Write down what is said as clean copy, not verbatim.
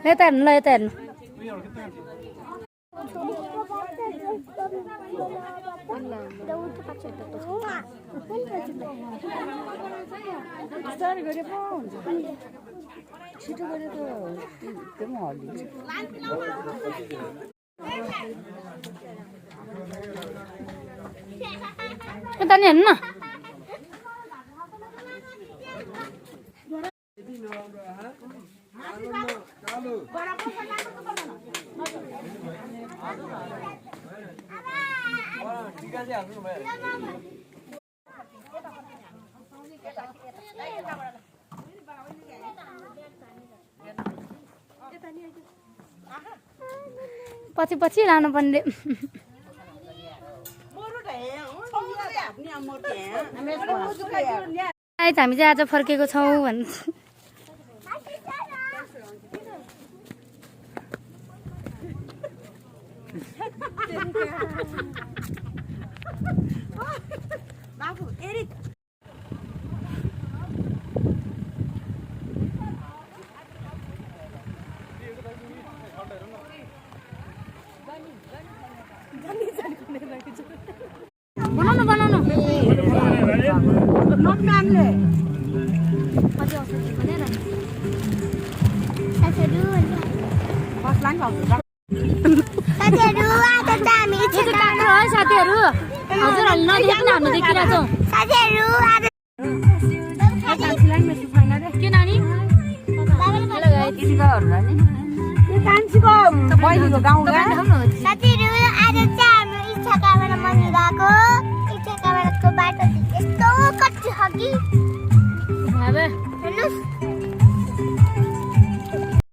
lấy tiền lấy tiền cái ta nhấn à पछि पछि लानु पर्ने हामी चाहिँ आज फर्केको छौँ भन्छ बनाउनु बनाउनु नकामले पछि आउँछ भनेर साथीहरु फस्लाङ पाउँछ साथीहरु आज त हामी इच्छा राम्रो है साथीहरु हजुरहरु नदेख्न हामी देखिरहेको छौं साथीहरु आज कान्छीलाई मेसु छैन रे के नानी हेलो गाइस किसिकोहरु नानी यो कान्छीको बहिनीको गाउँ हो साथीहरु आज चाहिँ हामी इच्छा कामना मन्दिर गएको इच्छा कामनाको बाटो यस्तो कच्ची छ कि हेर्नुस्